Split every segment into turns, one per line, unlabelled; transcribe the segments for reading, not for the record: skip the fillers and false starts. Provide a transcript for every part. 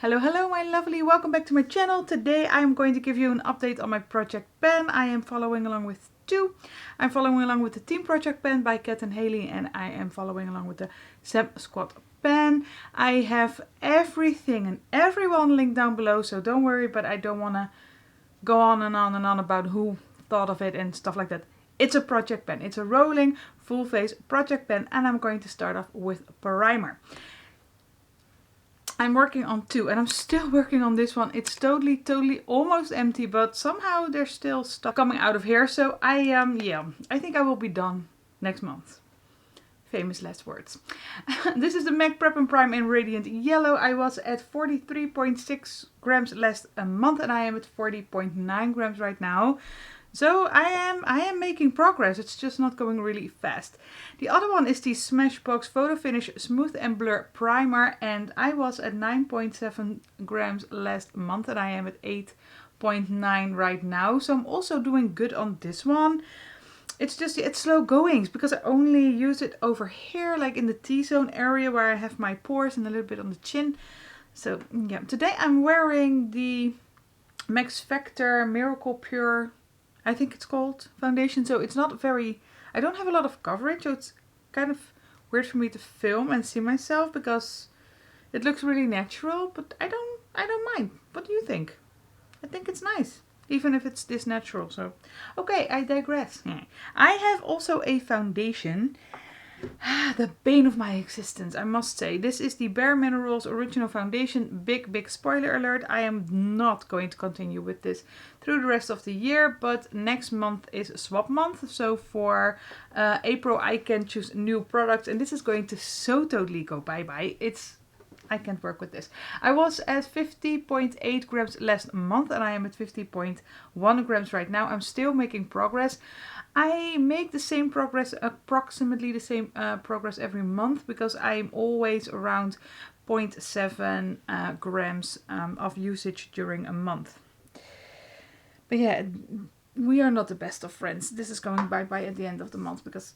Hello, hello my lovely, welcome back to my channel. Today I'm going to give you an update on my project pen. I am following along with two. I'm following along with the Team Project pen by Kat and Haley, and I am following along with the Sam Squad pen. I have everything and everyone linked down below, so don't worry, but I don't want to go on and on and on about who thought of it and stuff like that. It's a project pen. It's a rolling full face project pen, and I'm going to start off with primer. I'm working on two, and I'm still working on this one. It's totally almost empty, but somehow there's still stuff coming out of here. So I think I will be done next month. Famous last words. This is the MAC Prep and Prime in Radiant Yellow. I was at 43.6 grams last month, and I am at 40.9 grams right now. So I am making progress. It's just not going really fast. The other one is the Smashbox Photo Finish Smooth and Blur Primer, and I was at 9.7 grams last month, and I am at 8.9 right now. So I'm also doing good on this one. It's just, it's slow goings because I only use it over here, like in the T-zone area where I have my pores and a little bit on the chin. So yeah, today I'm wearing the Max Factor Miracle Pure, I think it's called, foundation. So it's not very, I don't have a lot of coverage, so it's kind of weird for me to film and see myself because it looks really natural, but I don't mind. What do you think? I think it's nice, even if it's this natural. So okay, I digress. I have also a foundation. The bane of my existence, I must say. This is the Bare Minerals Original Foundation. Big spoiler alert. I am not going to continue with this through the rest of the year, but next month is swap month. So for April I can choose new products, and this is going to so totally go bye-bye. I can't work with this. I was at 50.8 grams last month, and I am at 50.1 grams right now. I'm still making progress. I make the same progress, approximately the same progress every month, because I'm always around 0.7 grams of usage during a month. But yeah, we are not the best of friends. This is going bye-bye at the end of the month because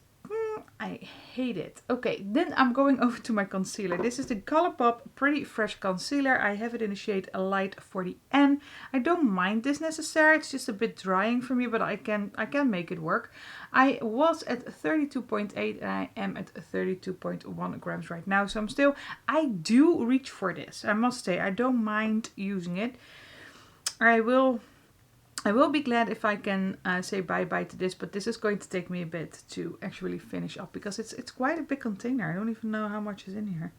I hate it. Okay, then I'm going over to my concealer. This is the Colourpop Pretty Fresh Concealer. I have it in the shade Light 40N. I don't mind this necessarily. It's just a bit drying for me, but I can make it work. I was at 32.8 and I am at 32.1 grams right now. So I do reach for this. I must say, I don't mind using it. I will be glad if I can say bye-bye to this, but this is going to take me a bit to actually finish up because it's quite a big container. I don't even know how much is in here.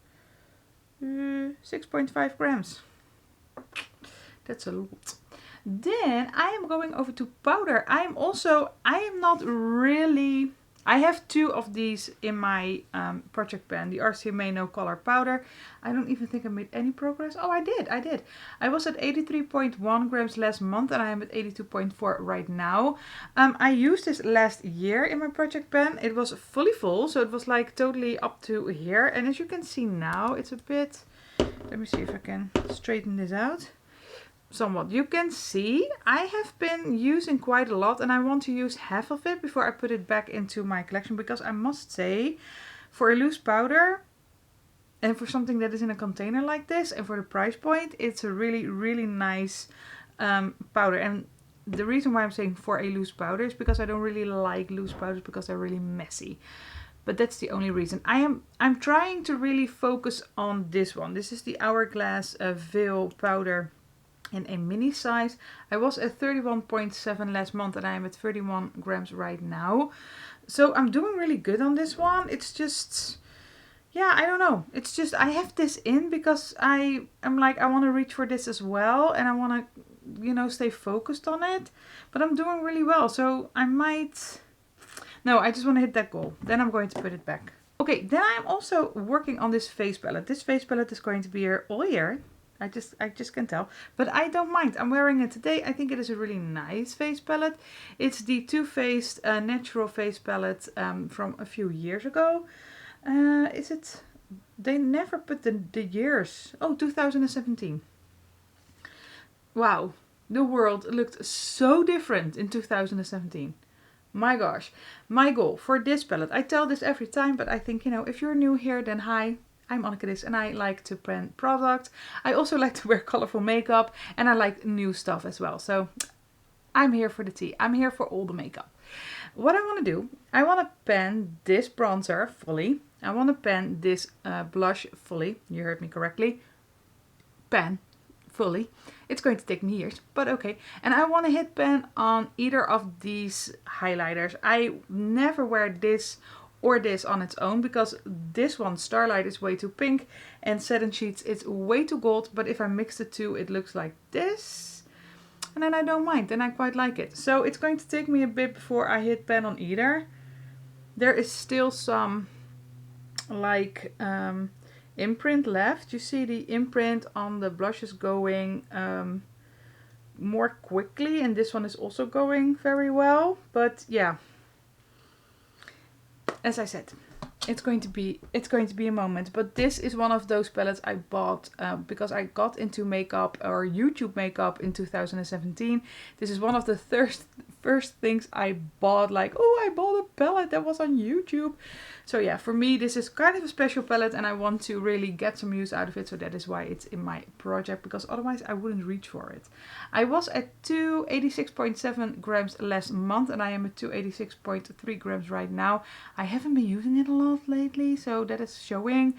6.5 grams. That's a lot. Then I am going over to powder. I have two of these in my project pen, the RCMA No Color Powder. I don't even think I made any progress. Oh, I did. I was at 83.1 grams last month, and I am at 82.4 right now. I used this last year in my project pen. It was fully full, so it was like totally up to here. And as you can see now, it's a bit, let me see if I can straighten this out. Somewhat. You can see I have been using quite a lot, and I want to use half of it before I put it back into my collection, because I must say, for a loose powder and for something that is in a container like this and for the price point, it's a really nice powder. And the reason why I'm saying for a loose powder is because I don't really like loose powders because they're really messy. But that's the only reason. I'm trying to really focus on this one. This is the Hourglass Veil powder in a mini size. I was at 31.7 last month, and I am at 31 grams right now. So I'm doing really good on this one. It's just, yeah, I don't know. It's just, I have this in because I'm like, I want to reach for this as well, and I want to, stay focused on it. But I'm doing really well, so I might, no, I just want to hit that goal. Then I'm going to put it back. Okay, then I'm also working on this face palette. This face palette is going to be here all year. I just can tell, but I don't mind. I'm wearing it today. I think it is a really nice face palette. It's the Too Faced Natural Face Palette from a few years ago. Is it? They never put the years. Oh, 2017. Wow, the world looked so different in 2017. My gosh. My goal for this palette, I tell this every time, but I think, if you're new here, then hi. I'm AnneChris and I like to pen products. I also like to wear colorful makeup and I like new stuff as well. So I'm here for the tea. I'm here for all the makeup. What I want to do, I want to pen this bronzer fully. I want to pen this blush fully. You heard me correctly. Pen fully. It's going to take me years, but okay. And I want to hit pen on either of these highlighters. I never wear this or this on its own because this one, Starlight, is way too pink and Set and Sheets is way too gold. But if I mix the two, it looks like this. And then I don't mind, and I quite like it. So it's going to take me a bit before I hit pen on either. There is still some like imprint left. You see the imprint on the blush is going more quickly, and this one is also going very well. But yeah, as I said, it's going to be a moment. But this is one of those palettes I bought because I got into makeup or YouTube makeup in 2017. This is one of the first things I bought, like, oh, I bought a palette that was on YouTube. So yeah, for me this is kind of a special palette and I want to really get some use out of it. So that is why it's in my project, because otherwise I wouldn't reach for it. I was at 286.7 grams last month and I am at 286.3 grams right now. I haven't been using it a lot lately, so that is showing.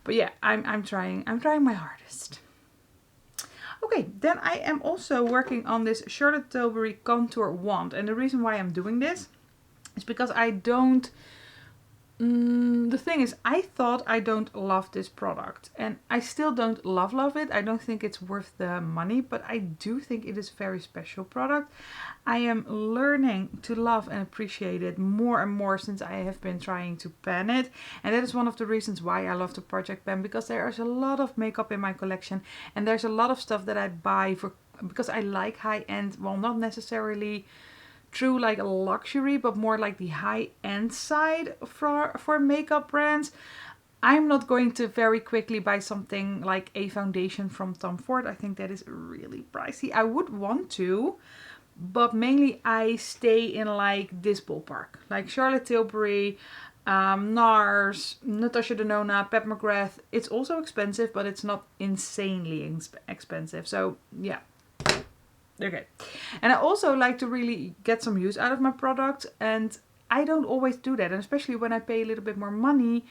But yeah, I'm trying my hardest. Okay, then I am also working on this Charlotte Tilbury contour wand, and the reason why I'm doing this is because I don't the thing is, I thought I don't love this product, and I still don't love it. I don't think it's worth the money, but I do think it is a very special product. I am learning to love and appreciate it more and more since I have been trying to pen it, and that is one of the reasons why I love the project pen, because there is a lot of makeup in my collection and there's a lot of stuff that I buy because I like high-end, well, not necessarily true like a luxury, but more like the high-end side for makeup brands. I'm not going to very quickly buy something like a foundation from Tom Ford. I think that is really pricey. I would want to, but mainly I stay in like this ballpark, like Charlotte Tilbury, NARS, Natasha Denona, Pat McGrath. It's also expensive, but it's not insanely expensive. So yeah. Okay, and I also like to really get some use out of my product, and I don't always do that, and especially when I pay a little bit more money,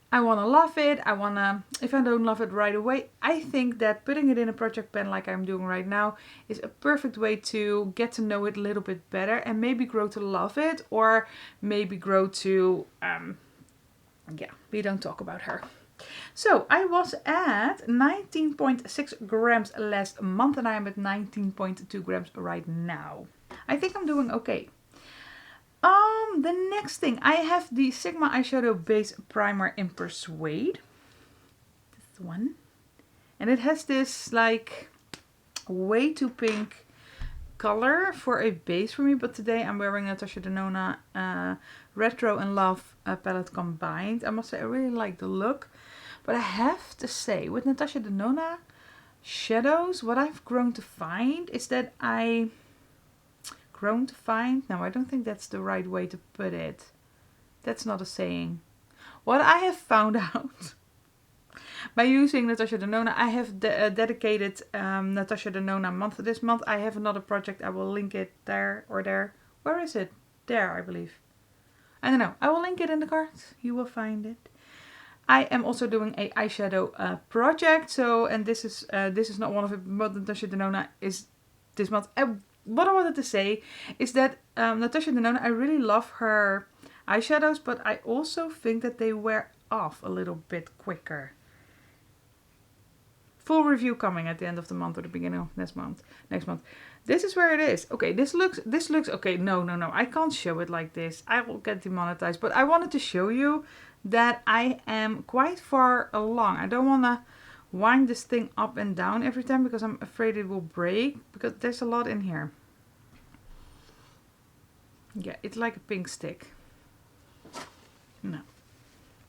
I want to love it. If I don't love it right away, I think that putting it in a project pen like I'm doing right now is a perfect way to get to know it a little bit better and maybe grow to love it, or maybe grow to, yeah, we don't talk about her. So I was at 19.6 grams last month and I am at 19.2 grams right now. I think I'm doing okay. The next thing, I have the Sigma Eyeshadow Base Primer in Persuade. This one. And it has this like way too pink color for a base for me, but today I'm wearing Natasha Denona Retro and Love palette combined. I must say I really like the look. But I have to say, with Natasha Denona shadows, what I've grown to find is that no, I don't think that's the right way to put it. That's not a saying. What I have found out by using Natasha Denona, I have dedicated Natasha Denona month this month. I have another project. I will link it there or there. Where is it? There, I believe. I don't know. I will link it in the cards. You will find it. I am also doing a eyeshadow project. So, and this is not one of it, but Natasha Denona is this month. What I wanted to say is that Natasha Denona, I really love her eyeshadows, but I also think that they wear off a little bit quicker. Full review coming at the end of the month or the beginning of next month. This is where it is. Okay, this looks okay. No, I can't show it like this. I will get demonetized. But I wanted to show you that I am quite far along. I don't want to wind this thing up and down every time because I'm afraid it will break, because there's a lot in here. Yeah, it's like a pink stick. No.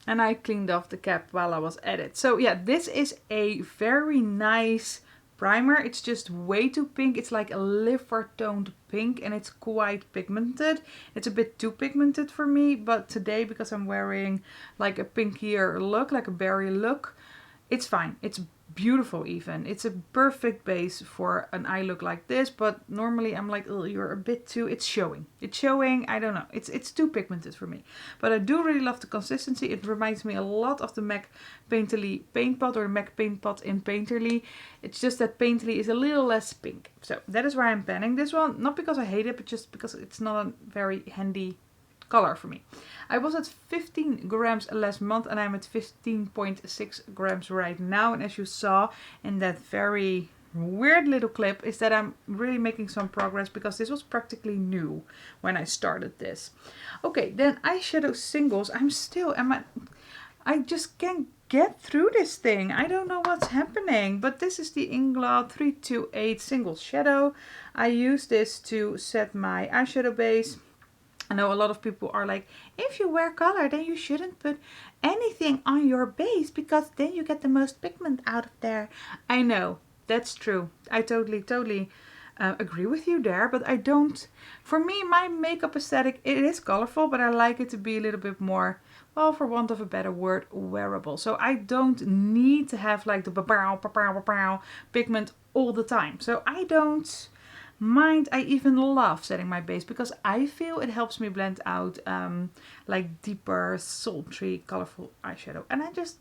And I cleaned off the cap while I was at it. So yeah, this is a very nice primer. It's just way too pink. It's like a liver toned pink and it's quite pigmented. It's a bit too pigmented for me, but today, because I'm wearing like a pinkier look, like a berry look, it's fine. It's beautiful even. It's a perfect base for an eye look like this, but normally I'm like, oh, you're a bit too, it's showing. It's showing, I don't know. It's too pigmented for me. But I do really love the consistency. It reminds me a lot of the MAC Painterly Paint Pot or MAC Paint Pot in Painterly. It's just that Painterly is a little less pink. So that is why I'm panning this one. Not because I hate it, but just because it's not a very handy color for me. I was at 15 grams last month and I'm at 15.6 grams right now. And as you saw in that very weird little clip, is that I'm really making some progress because this was practically new when I started this. Okay, then eyeshadow singles. I just can't get through this thing. I don't know what's happening, but this is the Inglot 328 single shadow. I use this to set my eyeshadow base. I know a lot of people are like, if you wear color, then you shouldn't put anything on your base because then you get the most pigment out of there. I know, that's true. I totally agree with you there, but I don't, for me, my makeup aesthetic, it is colorful, but I like it to be a little bit more, well, for want of a better word, wearable. So I don't need to have like the pigment all the time. So I don't mind. I even love setting my base because I feel it helps me blend out like deeper, sultry, colorful eyeshadow, and I just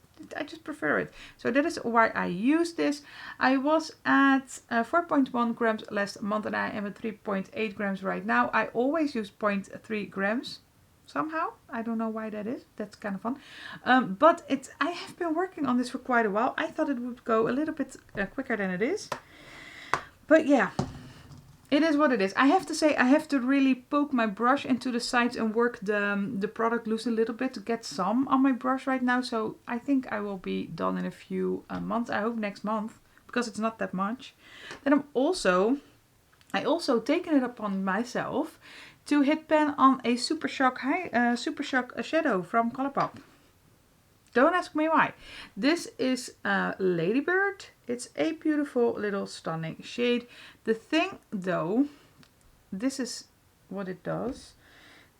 prefer it. So that is why I use this. I was at 4.1 grams last month and I am at 3.8 grams right now. I always use 0.3 grams somehow. I don't know why that is. That's kind of fun. But I have been working on this for quite a while. I thought it would go a little bit quicker than it is. But yeah. It is what it is. I have to say, I have to really poke my brush into the sides and work the product loose a little bit to get some on my brush right now. So I think I will be done in a few months. I hope next month, because it's not that much. Then I also taken it upon myself to hit pan on a Super Shock shadow from Colourpop. Don't ask me why. This is Ladybird. It's a beautiful little stunning shade. The thing though, this is what it does.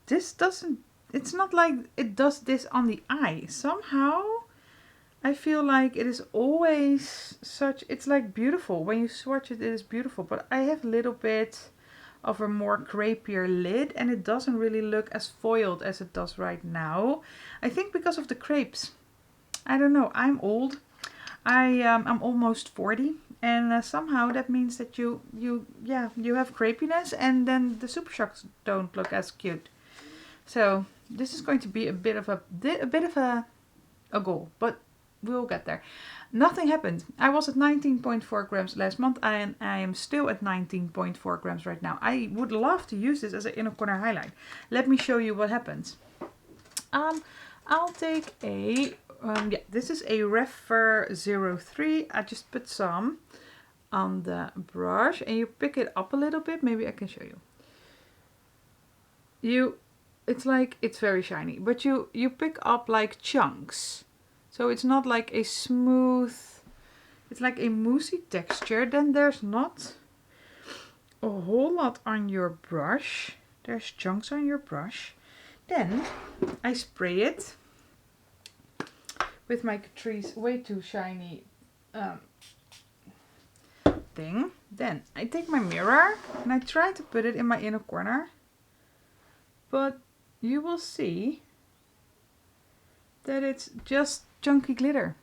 This doesn't, it's not like it does this on the eye. Somehow I feel like it is always such, it's like beautiful. When you swatch it, it is beautiful. But I have a little bit of a more crepier lid and it doesn't really look as foiled as it does right now. I think because of the crepes. I don't know, I'm old. I'm almost 40 and somehow that means that you have crepiness and then the Super Shocks don't look as cute. So this is going to be a bit of a goal, but we'll get there. Nothing happened. I was at 19.4 grams last month and I am still at 19.4 grams right now. I would love to use this as an inner corner highlight. Let me show you what happens. I'll take a this is a Refer 03. I just put some on the brush and you pick it up a little bit. Maybe I can show you. It's like, it's very shiny, but you pick up like chunks. So it's not like a smooth, it's like a moussey texture. Then there's not a whole lot on your brush. There's chunks on your brush. Then I spray it with my Catrice way too shiny thing. Then I take my mirror and I try to put it in my inner corner. But you will see that it's just chunky glitter.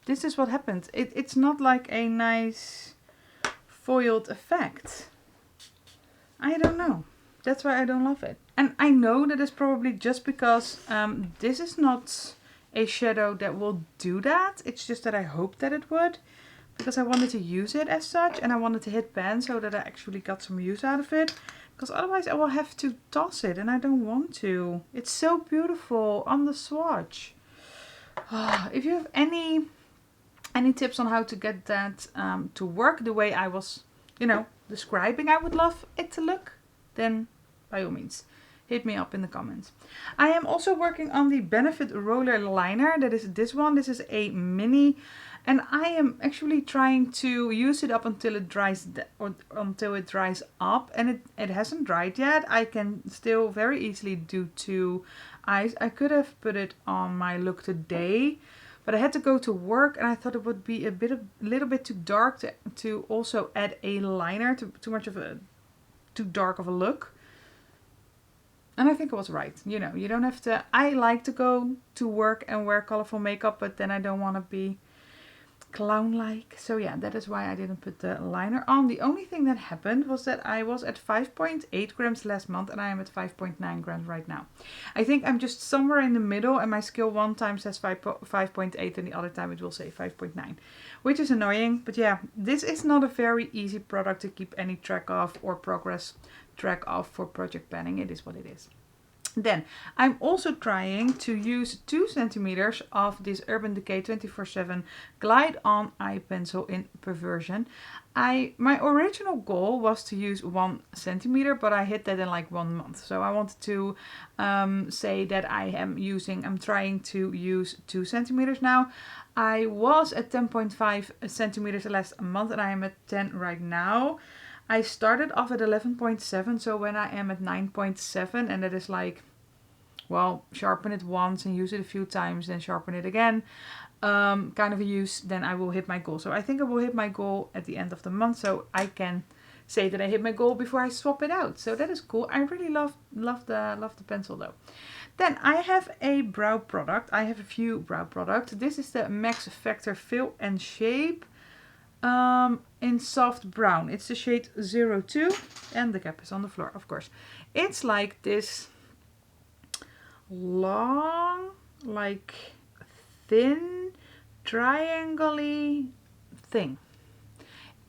This is what happens. It's not like a nice foiled effect. I don't know. That's why I don't love it. And I know that is probably just because this is not a shadow that will do that. It's just that I hoped that it would. Because I wanted to use it as such. And I wanted to hit pan so that I actually got some use out of it. Because otherwise I will have to toss it. And I don't want to. It's so beautiful on the swatch. If you have any tips on how to get that to work the way I was, describing, I would love it to look. Then by all means hit me up in the comments. I am also working on the Benefit Roller Liner. That is this one. This is a mini And I am actually trying to use it up until it dries, or until it dries up, and it hasn't dried yet. I can still very easily do 2 eyes. I could have put it on my look today, but I had to go to work, and I thought it would be a little bit too dark to also add a liner, too dark of a look. And I think it was right. You know, you don't have to. I like to go to work and wear colorful makeup, but then I don't want to be clown-like. So yeah, that is why I didn't put the liner on. The only thing that happened was that I was at 5.8 grams last month, and I am at 5.9 grams right now. I think I'm just somewhere in the middle, and my scale one time says 5.8 and the other time it will say 5.9, which is annoying. But yeah, this is not a very easy product to keep any track of or progress track of for project planning. It is what it is. Then I'm also trying to use 2 centimeters of this Urban Decay 24/7 Glide On Eye Pencil in Perversion. My original goal was to use 1 centimeter, but I hit that in like 1 month. So I wanted to say that I'm trying to use 2 centimeters now. I was at 10.5 centimeters last month, and I am at 10 right now. I started off at 11.7, so when I am at 9.7, and that is like, well, sharpen it once and use it a few times, then sharpen it again, kind of a use, then I will hit my goal. So I think I will hit my goal at the end of the month, so I can say that I hit my goal before I swap it out. So that is cool. I really love the pencil though. Then I have a brow product. I have a few brow products. This is the Max Factor Fill and Shape in soft brown. It's the shade 02, and the cap is on the floor, of course. It's like this long, like thin, triangle-y thing.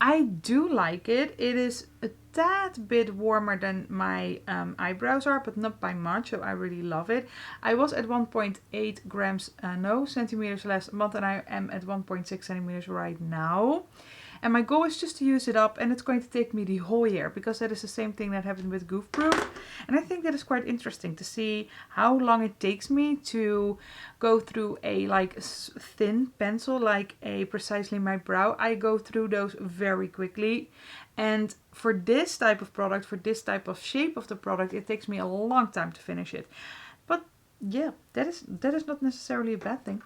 I do like it. It is a tad bit warmer than my eyebrows are, but not by much, so I really love it. I was at 1.8 grams, centimeters last month, and I am at 1.6 centimeters right now. And my goal is just to use it up, and it's going to take me the whole year, because that is the same thing that happened with Goof Proof. And I think that is quite interesting to see how long it takes me to go through a like thin pencil, like a Precisely My Brow. I go through those very quickly. And for this type of product, for this type of shape of the product, it takes me a long time to finish it. But yeah, that is not necessarily a bad thing.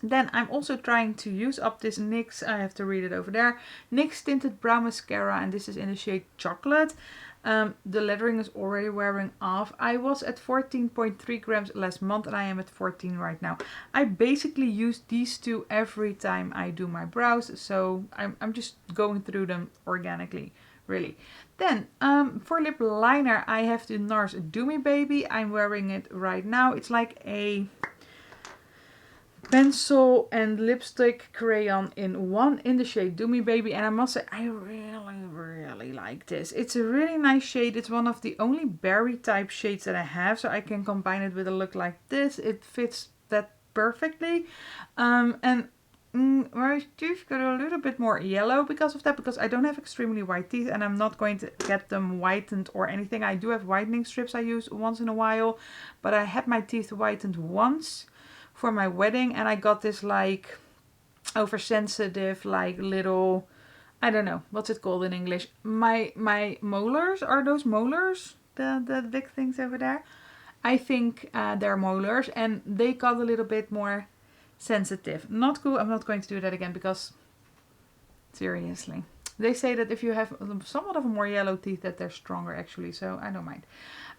Then I'm also trying to use up this NYX, I have to read it over there, NYX Tinted Brow Mascara, and this is in the shade Chocolate. The lettering is already wearing off. I was at 14.3 grams last month, and I am at 14 right now. I basically use these two every time I do my brows, so I'm just going through them organically, really. Then for lip liner, I have the NARS Do Me Baby. I'm wearing it right now. It's like a pencil and lipstick crayon in one, in the shade Do Me Baby, and I must say I really like this. It's a really nice shade. It's one of the only berry type shades that I have, so I can combine it with a look like this. It fits that perfectly. My teeth got a little bit more yellow because of that, because I don't have extremely white teeth, and I'm not going to get them whitened or anything. I do have whitening strips I use once in a while, but I had my teeth whitened once for my wedding, and I got this like oversensitive, like little, I don't know, what's it called in English? My molars, are those molars? The big things over there? I think they're molars, and they got a little bit more sensitive. Not cool. I'm not going to do that again, because seriously. They say that if you have somewhat of a more yellow teeth, that they're stronger actually, so I don't mind.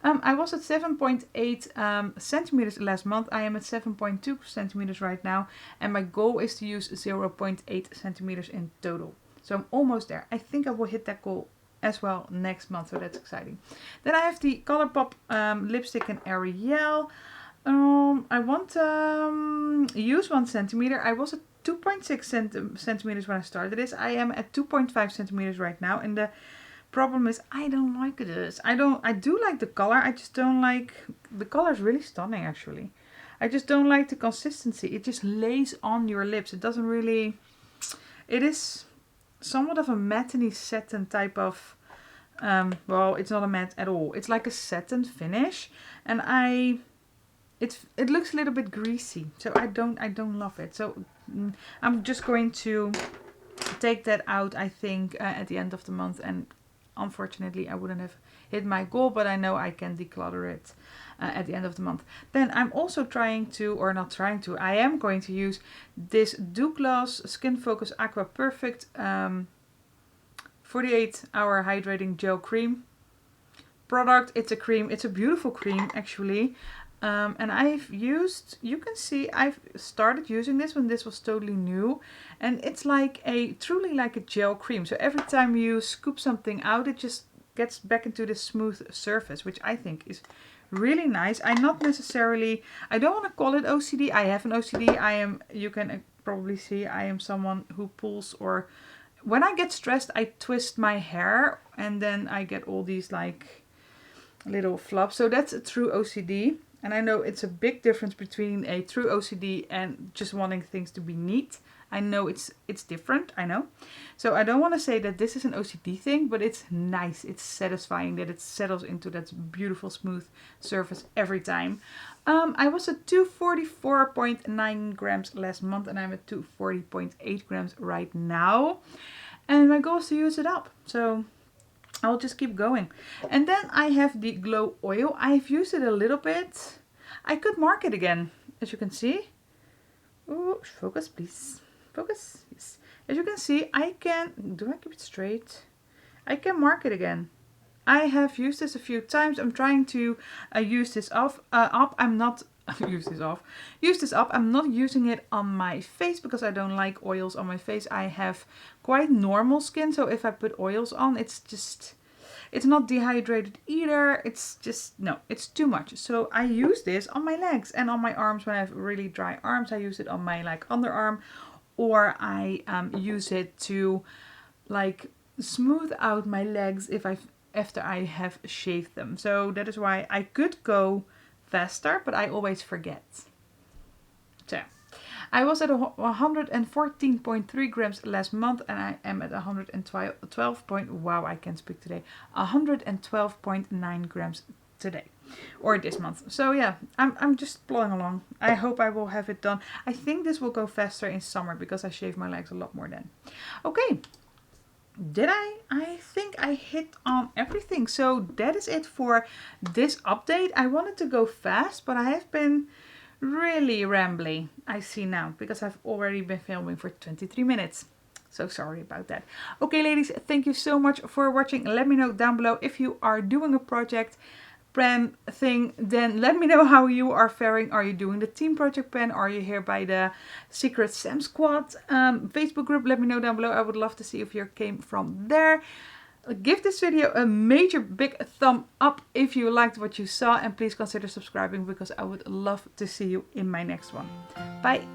I was at 7.8 centimeters last month. I am at 7.2 centimeters right now, and my goal is to use 0.8 centimeters in total. So I'm almost there. I think I will hit that goal as well next month, so that's exciting. Then I have the Colourpop lipstick in Ariel. I want to use 1 centimeter. I was at 2.6 centimeters when I started this. I am at 2.5 centimeters right now, and the problem is I don't like this. I do like the color. I just don't like, the color is really stunning actually. I just don't like the consistency. It just lays on your lips. It doesn't really, it is somewhat of a matte-y satin type of, well, it's not a matte at all. It's like a satin finish, and it looks a little bit greasy, so I don't love it. So I'm just going to take that out, I think, at the end of the month, and unfortunately I wouldn't have hit my goal, but I know I can declutter it at the end of the month. Then I'm also trying to, or not trying to, I am going to use this Douglas Skin Focus Aqua Perfect 48-hour hydrating gel cream product. It's a cream, it's a beautiful cream actually. And I've used, you can see I've started using this when this was totally new, and it's like truly like a gel cream. So every time you scoop something out, it just gets back into this smooth surface, which I think is really nice. I don't want to call it OCD. I have an OCD. You can probably see I am someone who pulls, or when I get stressed, I twist my hair and then I get all these like little flops. So that's a true OCD. And I know it's a big difference between a true OCD and just wanting things to be neat. I know it's different, I know. So I don't want to say that this is an OCD thing, but it's nice. It's satisfying that it settles into that beautiful smooth surface every time. I was at 244.9 grams last month, and I'm at 240.8 grams right now. And my goal is to use it up. So I'll just keep going. And then I have the Glow Oil. I've used it a little bit. I could mark it again, as you can see. Ooh, focus please. Focus. Yes. As you can see, I can, do I keep it straight? I can mark it again. I have used this a few times. I'm trying to use this up. I'm not use this up. I'm not using it on my face because I don't like oils on my face. I have quite normal skin, so if I put oils on, it's not dehydrated either. It's just, no, it's too much. So I use this on my legs and on my arms. When I have really dry arms, I use it on my like underarm, or I use it to like smooth out my legs after I have shaved them. So that is why I could go faster, but I always forget. So I was at 114.3 grams last month, and I am at 112.9 grams today, or this month. So yeah, I'm just plodding along. I hope I will have it done. I think this will go faster in summer because I shave my legs a lot more then. Okay. Did I? I think I hit on everything. So that is it for this update. I wanted to go fast, but I have been really rambly, I see now, because I've already been filming for 23 minutes. So sorry about that. Okay, ladies, thank you so much for watching. Let me know down below if you are doing a project plan thing, then let me know how you are faring. Are you doing the team project plan? Are you here by the Secret Sam Squad Facebook group? Let me know down below. I would love to see if you came from there. Give this video a major big thumb up if you liked what you saw, and please consider subscribing because I would love to see you in my next one. Bye!